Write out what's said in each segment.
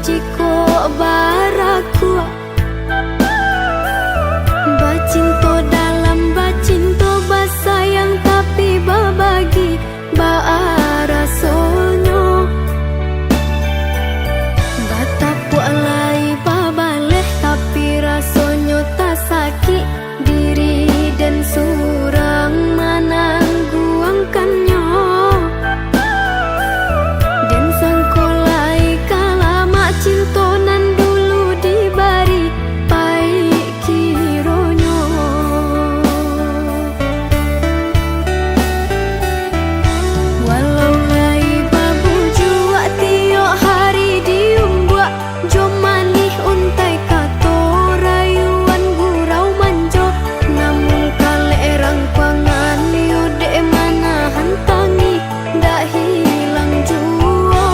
jiko baraku bacinto dalam bacinto basayang tapi babagi baarasonyo batapu alai babaleh tapi rasonyo tak sakit diri dan surang menangguangkannya dan sangkolai kalama cintonan dulu dibari pai kironyo walau lai babu jua tiok hari diumbuak jom manih untai kato rayuan gurau manjo namun kale erang pangan yode mana hantangi dak hilang jua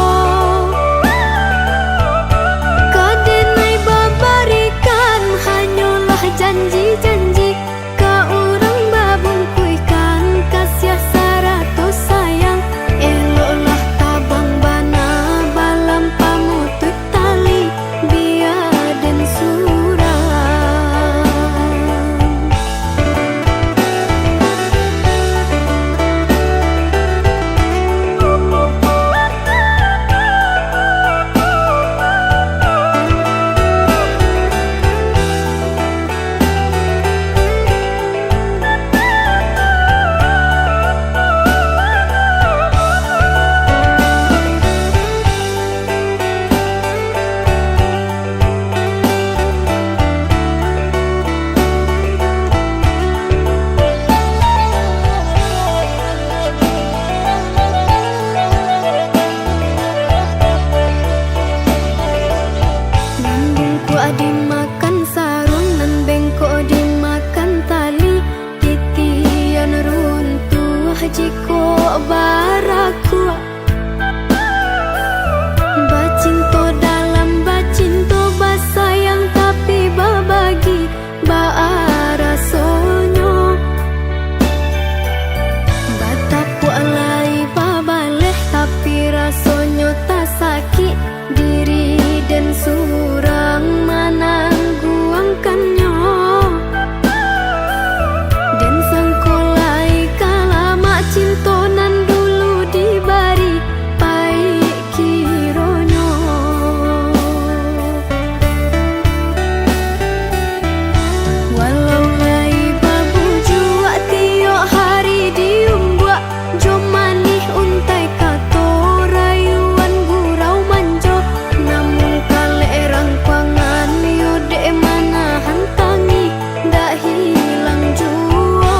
kadenai babarikan hanyalah janji-janji ka urang babung kuikan kasih saratus sayang eloklah tabang bana balam pamutut tali biar dan surang bengku dimakan sarung nan bengkok dimakan tali titian runtuh jiko baraku bacinto dalam bacinto basayang tapi babagi baarasonyo batapu alai babaleh tapi rasonyo tak sakit diri dan surang menangguangkannya dan sangkolai kalama cintonan dulu dibari pai kironyo walau lai babu jua tiok hari diumbuak jom manih untai kato rayuan gurau manjo namun kale erang pangan yode mana hantangi dak hilang jua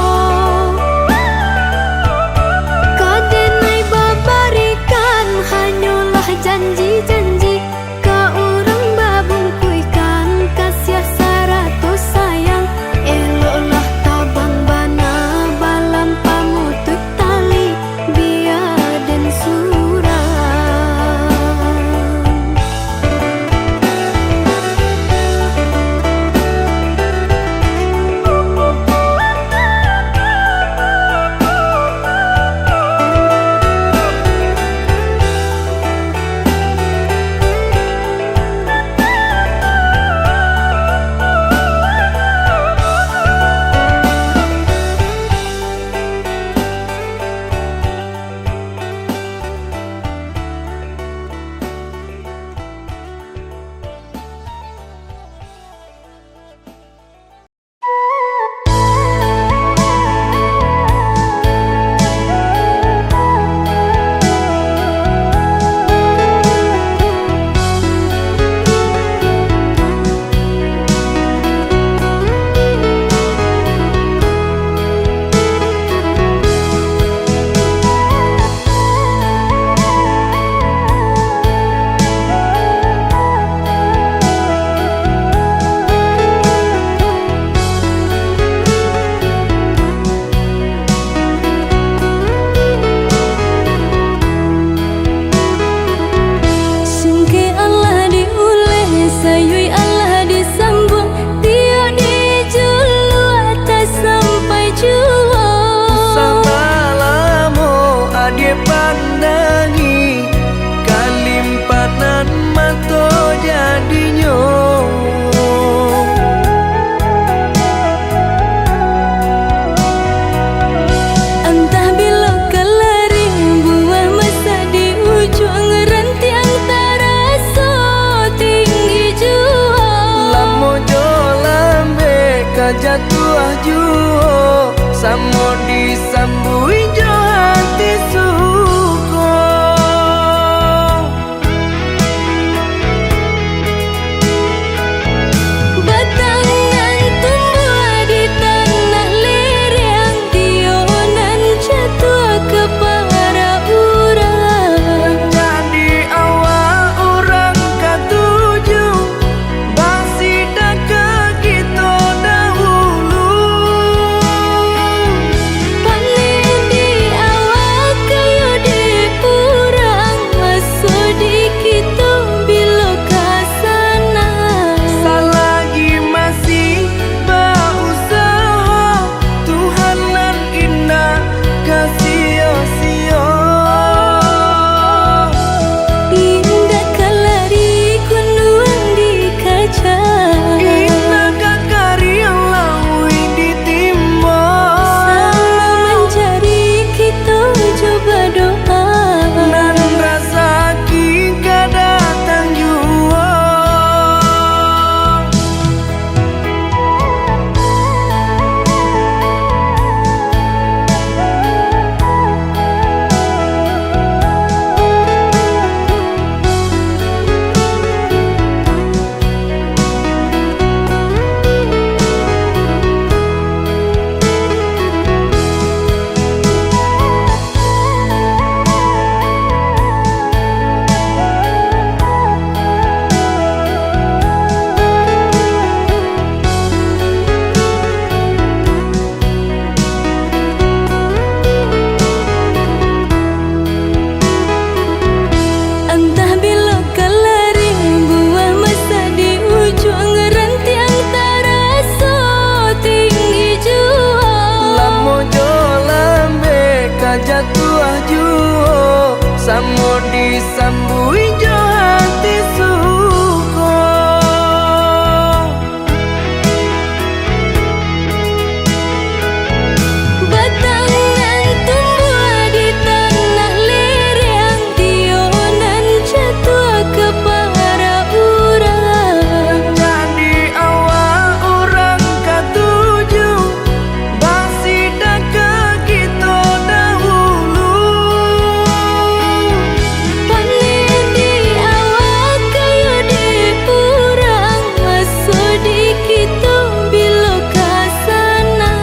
kadenai babarikan hanyalah janji-janji ka urang babung kuikan kasih saratus sayang eloklah tabang bana balam pamutut tali biar dan surang pandangi kalimpanan mato Samo disambui jo hati suko. Batangan tumbuh di tanah lereng, tionan jatuh ke para urang. Jadi awal orang katuju basida ke kita dahulu. Panen di awal kayu di urang, masuk di kita bila kasana.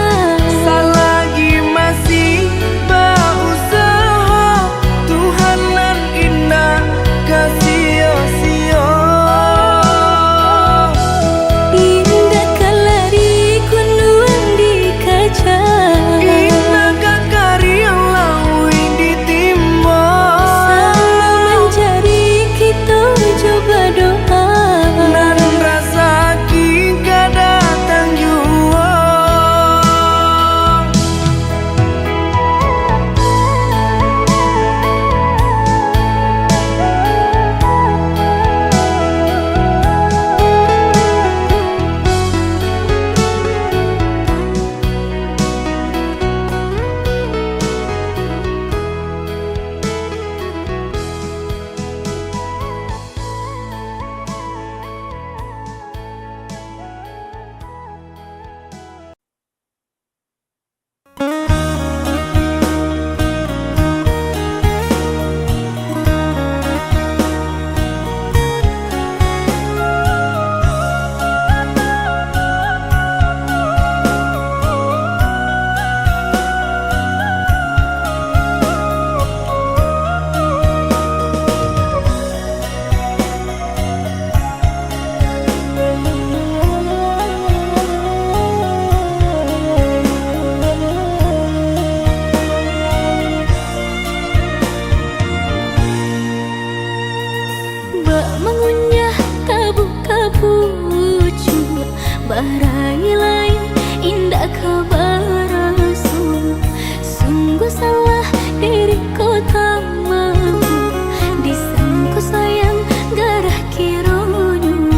Selagi masih berusaha, Tuhan nan indah kasih-sia. Indah kalari kunuan di kaca, Indah kakari yang lawi ditimba. sama mencari kita coba doa. Nan rasa ki gak datang jua. Bak mengunyah kabu-kabucu, barai lain indah kabarasu. Sungguh salah diriku tak mampu disangku sayang garah kironyu.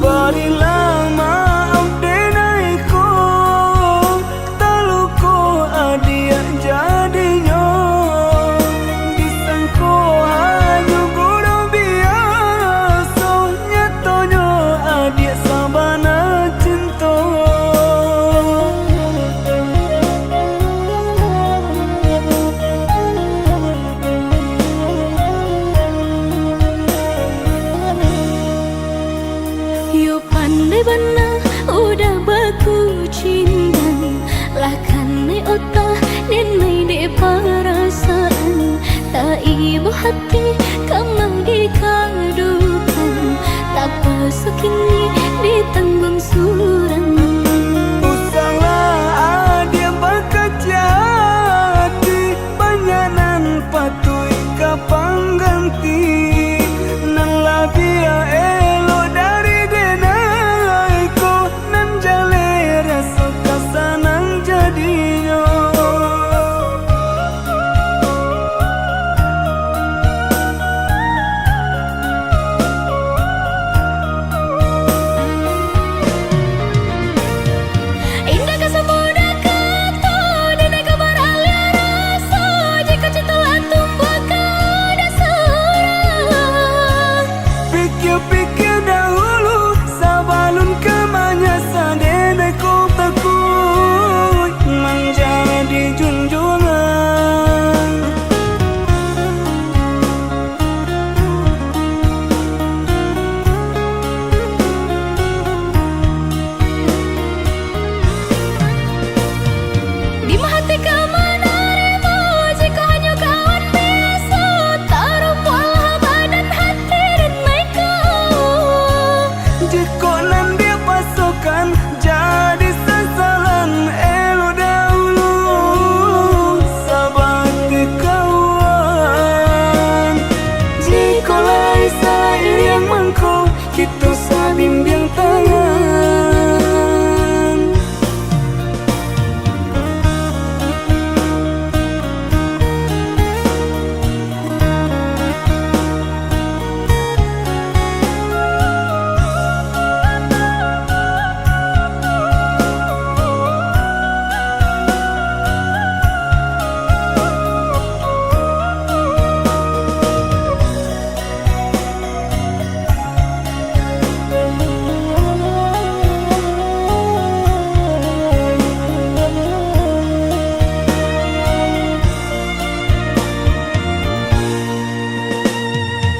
Barilah maaf denaiku, taluku adia jadinya. Disangku hanya guru biasa, nyatanya adia sabana cinta. Yo pandai bana udah baku cinta, lakan otak dan de perasaan. Tak ibu hati kamu dikadukan, tak pasuk kini ditanggung surang. Usaha adia bakajati, banyanan patui kapang ganti. Nan labia elo dari denaiku, nan jale rasa kasanang jadinya.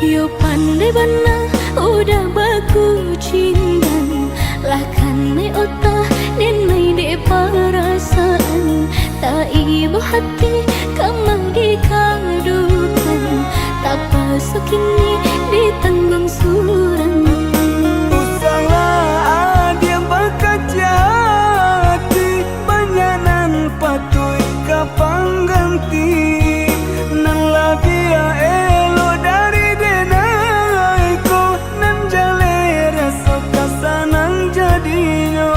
Yo pandai bana udah baku cindan Lakan ne otak nen mai de perasaan Tak ibu hati kamang dikadukan Tak pasok ini ditanggung suran Usaha dia berkaca hati Banyanan patui kapang ganti Nan labia elo dari denai ko Nan jale rasa kasanang jadinya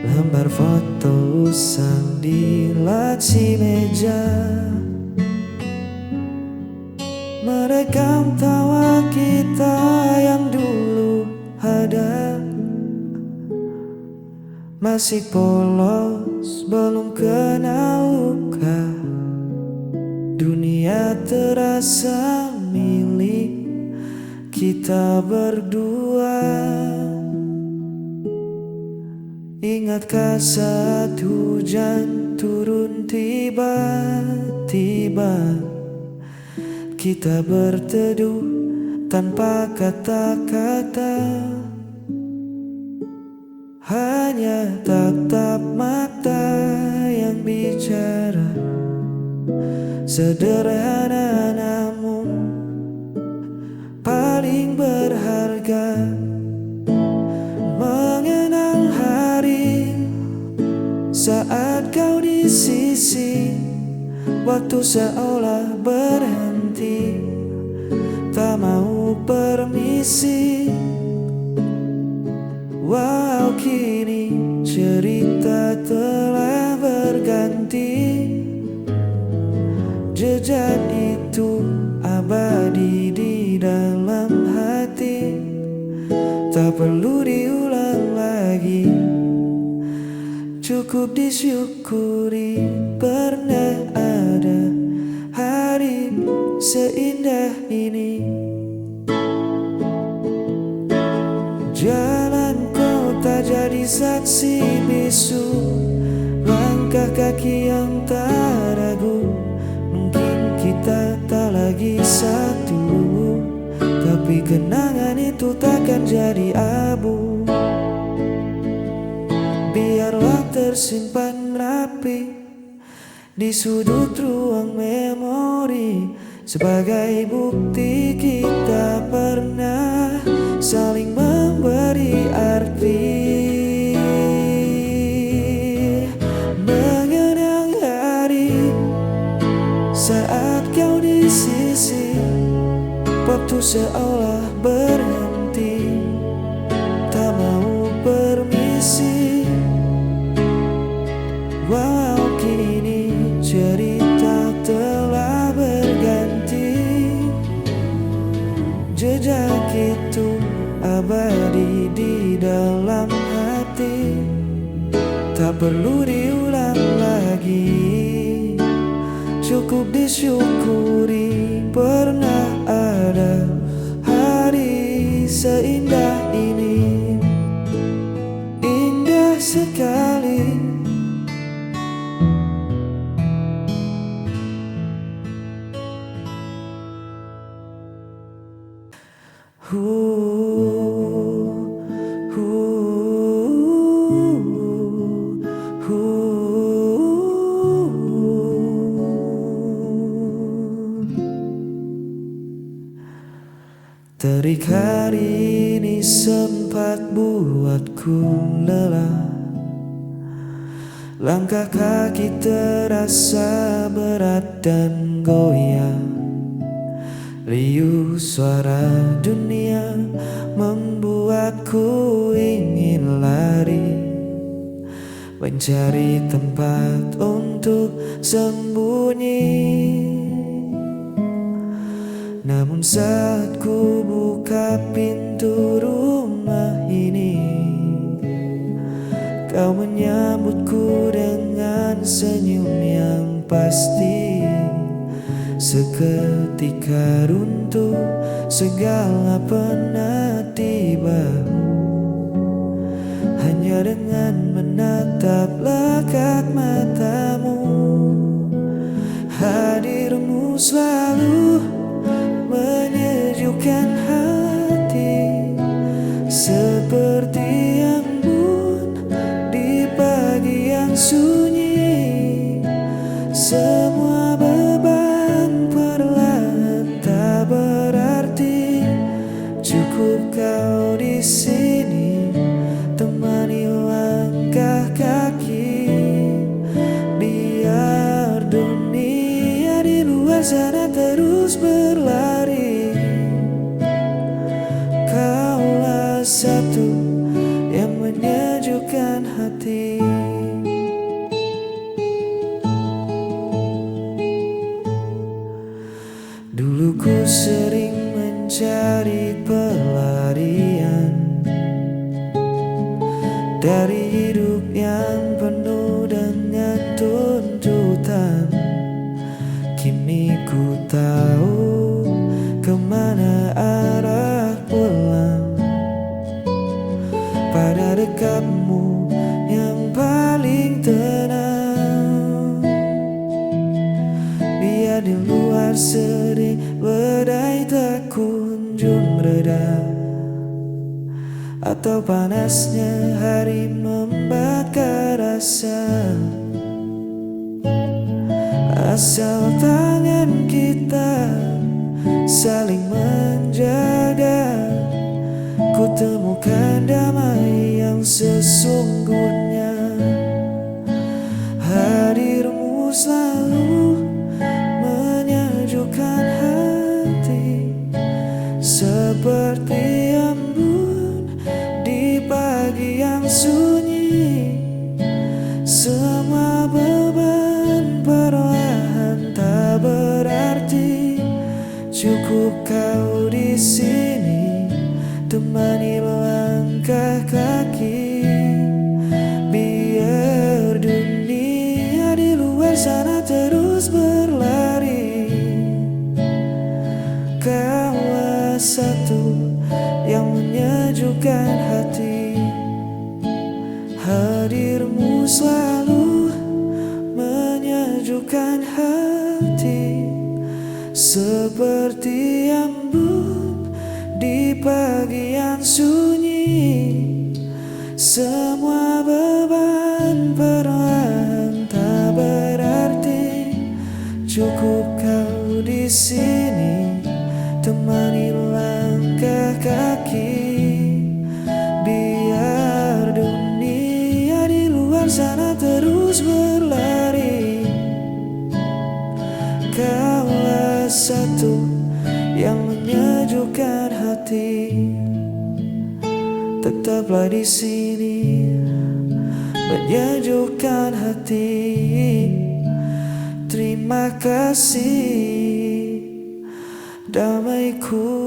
Lembar foto usang di laci meja, merekam tawa kita yang dulu ada. Masih polos, belum kenal luka. Dunia terasa milik kita berdua. Ingatkah saat hujan turun tiba-tiba, kita berteduh tanpa kata-kata, hanya tatap mata yang bicara. Sederhana namun paling berharga. Mengenang hari saat kau di sisi, waktu seolah berhenti, tak mau permisi. Walau kini cerita telah berganti, jejak itu abadi di dalam hati, tak perlu diulang lagi. Cukup disyukuri pernah ada hari seindah ini. Jalan kota jadi saksi bisu, langkah kaki yang tak ragu. Mungkin kita tak lagi satu, tapi kenangan itu takkan jadi abu. Biarlah tersimpan rapi di sudut ruang memori, sebagai bukti kita pernah saling memberi arti. Mengenang hari saat kau di sisi, waktu seolah berhenti, tak mau permisi. Walau kini cerita telah berganti, jejak itu abadi di dalam hati, tak perlu diulang lagi. Cukup disyukuri pernah ada hari seindah ini. Indah sekali. Terik hari ini sempat buatku lelah, langkah kaki terasa berat dan goyang. Riuh suara dunia membuatku ingin lari, mencari tempat untuk sembunyi. Namun saat ku buka pintu rumah ini, kau menyambutku dengan senyum yang pasti. Seketika runtuh segala penatibamu, hanya dengan menatap lekat matamu. Hadirmu selalu menyejukkan hati, seperti embun di pagi yang sunyi. Semua beban perlahan tak berarti, cukup kau di sini temani langkah dari hidup yang penuh dengan tuntutan. Kini ku tahu kemana arah pulang. Pada dekatmu yang paling tenang. Biar di luar sedih badai tak kunjung reda, atau panasnya hari membakar rasa. Asal tangan kita saling menjaga, ku temukan damai yang sesungguhnya. Hadirmu selalu menyejukkan hati, seperti embun di pagi yang sunyi. Semua beban perlahan tak berarti. Cukup kau di sini temani langkah kaki. Biar dunia di luar sana terus berlari. Kaulah satu yang menyejukkan hati. Hadirmu selalu menyejukkan hati, seperti embun di pagi yang sunyi. Semua beban perlahan tak berarti. Cukup kau di sini temani langkah kaki. Biar dunia di luar sana terus berlari. Kaulah satu yang menyejukkan hati. Tetaplah di sini menyejukkan hati. Terima kasih damaiku.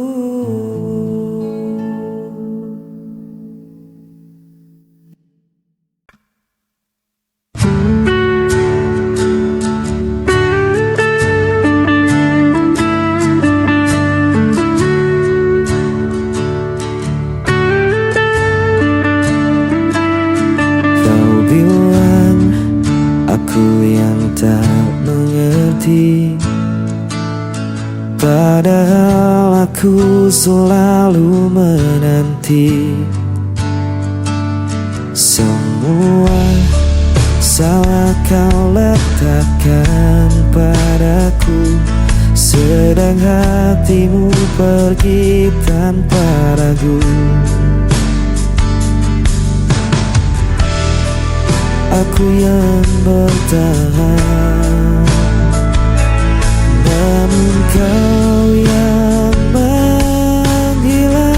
Tak mengerti, padahal aku selalu menanti. Semua salah kau letakkan padaku, sedang hatimu pergi tanpa ragu. Aku yang bertahan, namun kau yang menghilang.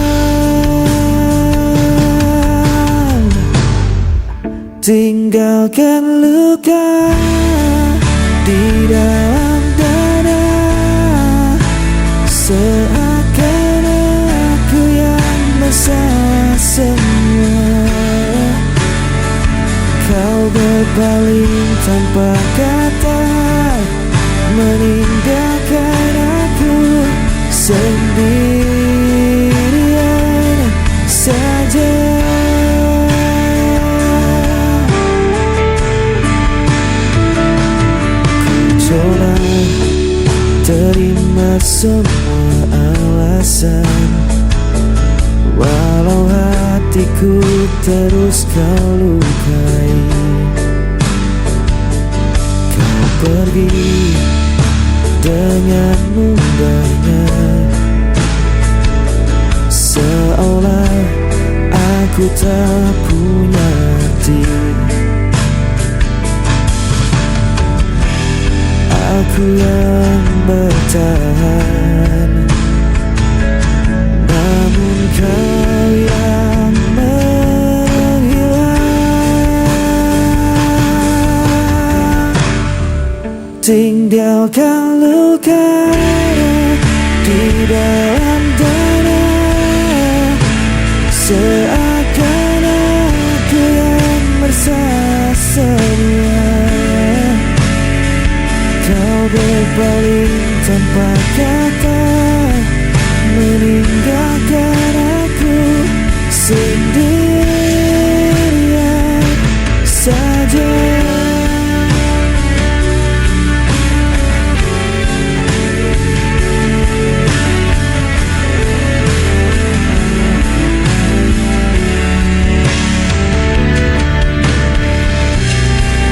Tinggalkan luka di dalam dada, seakan aku yang masalah semua. Kau berpaling tanpa kata, meninggalkan aku sendirian saja. Ku coba terima semua alasan, walau hatiku terus kau lukai. Kau pergi dengan mudahnya, seolah aku tak punya arti. Aku yang bertahan, namun kau yang menghilang. Tinggalkan luka di dalam dada, seakan aku yang berpaling tanpa kata, meninggalkan aku sendirian saja.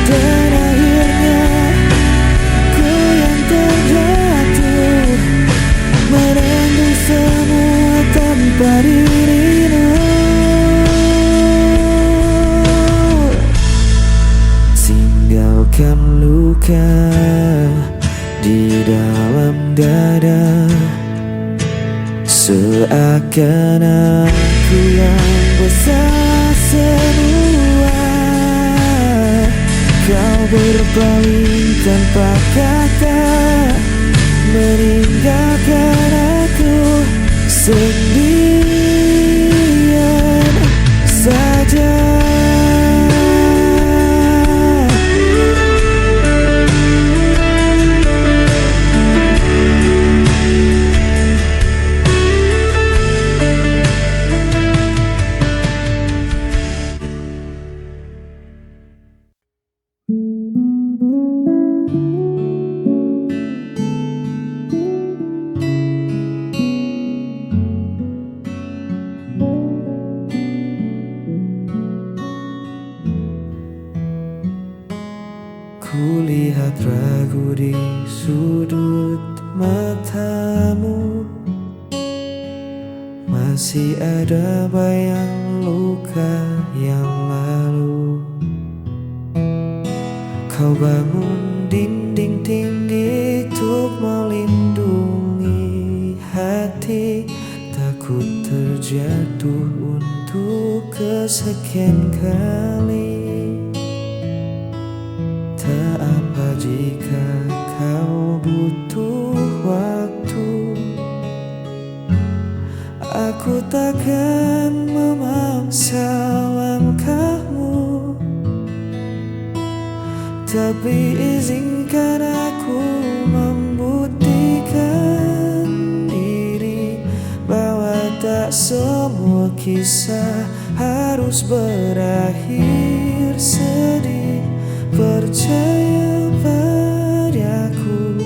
Dan akhirnya ku yang terjatuh, menanggung semua tanpa dirimu. Tinggalkan luka di dalam dada, seakan aku yang besar semua. Kau berpaling tanpa kata, meninggalkan aku sendirian saja. Kulihat ragu di sudut matamu, masih ada bayang luka yang lalu. Kau bangun dinding tinggi untuk melindungi hati, takut terjatuh untuk kesekian kali. Tak apa jika kau butuh waktu, aku takkan memaksa langkahmu, tapi izinkan aku membuktikan diri bahwa tak semua kisah harus berakhir sedih. Percaya padaku,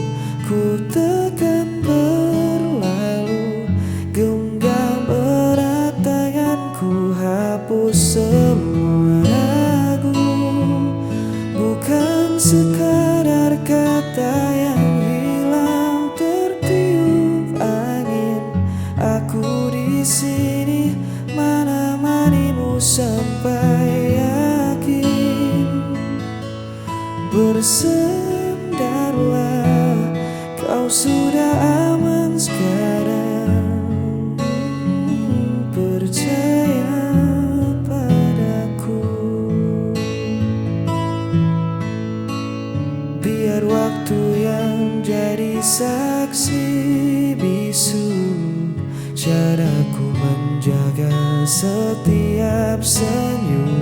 ku takkan berlalu. Genggam erat tanganku, hapus semua ragu. Bukan sekadar kata yang hilang tertiup angin. Aku di sini menemanimu sampai yakin. Bersandarlah, kau sudah aman sekarang. Percaya padaku. Biar waktu yang jadi saksi bisu caraku menjaga setiap senyum.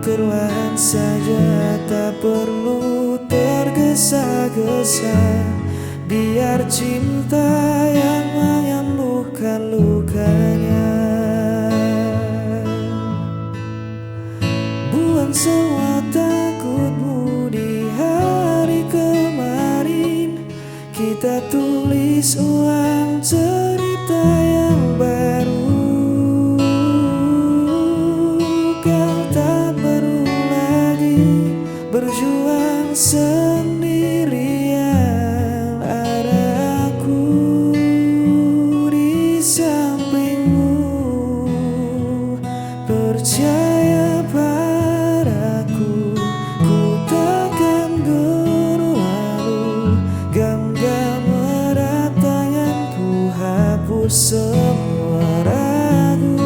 Perlahan saja, tak perlu tergesa-gesa. Biar cinta yang menyembuhkan lukanya. Buang semua takutmu di hari kemarin. Kita tulis ulang cerita yang baru. Kau tak perlu lagi berjuang sendirian. Ada aku di sampingmu. Percaya padaku, ku takkan berlalu. Genggam erat tanganku, hapus semua ragu.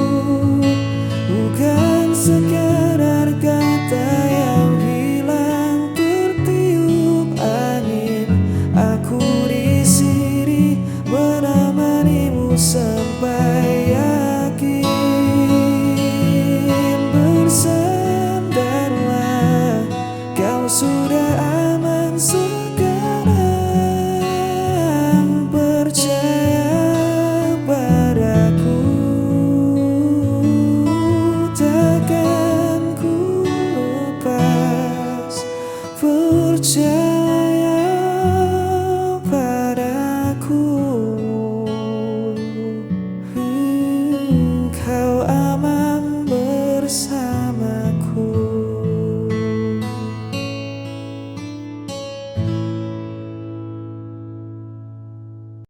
Bukan sekadar kata yang hilang tertiup angin. Aku di sini menemanimu.